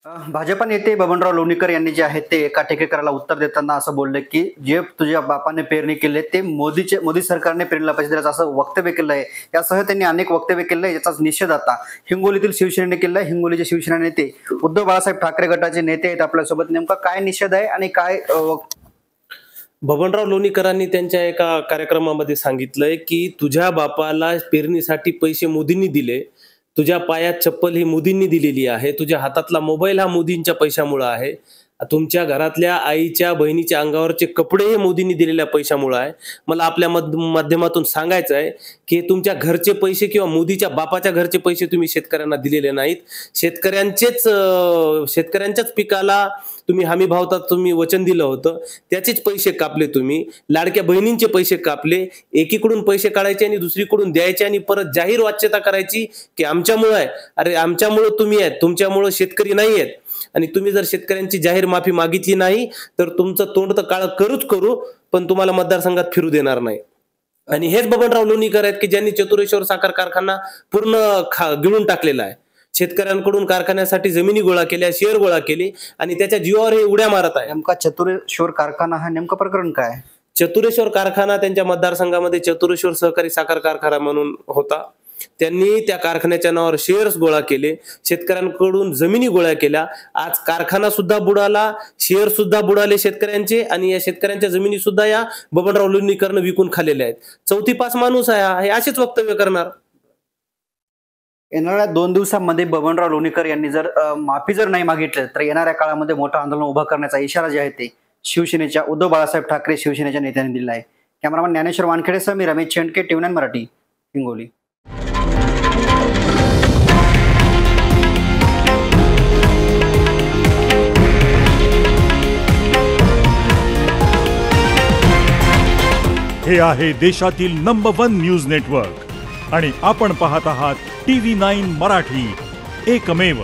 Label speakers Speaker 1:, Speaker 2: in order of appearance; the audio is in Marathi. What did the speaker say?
Speaker 1: भाजपा नेते बबनराव लोणीकर यांनी जे आहे ते एका टीकेकराला उत्तर देताना असं बोलले की जे तुझ्या बापाने पेरणी केले ते मोदी सरकारने पेरणीला पैसे दिल्याचं असं वक्तव्य केलं आहे। यासह त्यांनी अनेक वक्तव्य केले याचाच निषेध आता हिंगोलीतील शिवसेनेने केला आहे। हिंगोलीचे शिवसेना नेते उद्धव बाळासाहेब ठाकरे गटाचे नेते आहेत आपल्यासोबत। नेमका काय निषेध आहे आणि काय
Speaker 2: बबनराव लोणीकरांनी त्यांच्या एका कार्यक्रमामध्ये सांगितलंय की तुझ्या बापाला पेरणीसाठी पैसे मोदींनी दिले, तुझ्या पायात चप्पल ही मोदींनी दिलेली आहे, तुझ्या हातातला मोबाईल हा मोदींच्या पैशामुळे आहे, तुमच्या घरातल्या आईच्या बहिणीच्या अंगावरचे कपडे हे मोदींनी दिलेल्या पैशामुळे आहे। मला आपल्या माध्यमातून सांगायचं आहे की तुमच्या घरचे पैसे किंवा मोदीच्या बापाच्या घरचे पैसे तुम्ही शेतकऱ्यांना दिलेले नाहीत। शेतकऱ्यांच्याच पिकाला तुम्ही हमी भावात तुम्ही वचन दिलं होतं, त्याचेच पैसे कापले तुम्ही। लाडक्या बहिणींचे पैसे कापले, एकीकडून पैसे काढायचे आणि दुसरीकडून द्यायचे आणि परत जाहीर वाच्यता करायची की आमच्यामुळे आहे। अरे आमच्यामुळे तुम्ही आहेत, तुमच्यामुळे शेतकरी नाही आहेत। आणि तुम्ही जर शेतकऱ्यांची जाहीर माफी मागितली नाही तर तुमचं तोंड तर काळं करू, पण तुम्हाला मतदारसंघात फिरू देणार नाही। आणि हेच बबनराव लोणीकर आहेत की ज्यांनी चतुरेश्वर साखर कारखाना पूर्ण गिळून टाकलेला आहे। शेतकऱ्यांकडून कारखान्यासाठी जमिनी गोळा केल्या, शेअर गोळा केले आणि त्याच्या जीवावर हे उड्या मारत आहे।
Speaker 1: नेमका चतुरेश्वर कारखाना हा नेमकं प्रकरण काय?
Speaker 2: चतुरेश्वर कारखाना त्यांच्या मतदारसंघामध्ये चतुरेश्वर सहकारी साखर कारखाना म्हणून होता। त्यांनी त्या कारखान्याच्या नावावर शेअर्स गोळा केले, शेतकऱ्यांकडून जमिनी गोळा केल्या। आज कारखाना सुद्धा बुडाला, शेअर सुद्धा बुडाले शेतकऱ्यांचे आणि या शेतकऱ्यांच्या जमिनी सुद्धा या बबनराव लोणीकरनं विकून खाल्लेल्या आहेत। चौथी पास माणूस आहे, हे असेच वक्तव्य करणार।
Speaker 1: येणाऱ्या 2 दिवसांमध्ये बबनराव लोणीकर यांनी जर माफी जर नाही मागितली तर येणाऱ्या काळामध्ये मोठं आंदोलन उभा करण्याचा इशारा जे आहे ते शिवसेनेच्या उद्धव बाळासाहेब ठाकरे शिवसेनेच्या नेत्यांनी दिला आहे। कॅमेरामन ज्ञानेश्वर वानखेडेसह मी रमेश चेंडके, टीव्ही 9 मराठी, हिंगोली।
Speaker 3: हे आहे देशातील नंबर 1 न्यूज नेटवर्क आणि आपण पाहत आहात टीव्ही 9 मराठी, एकमेव।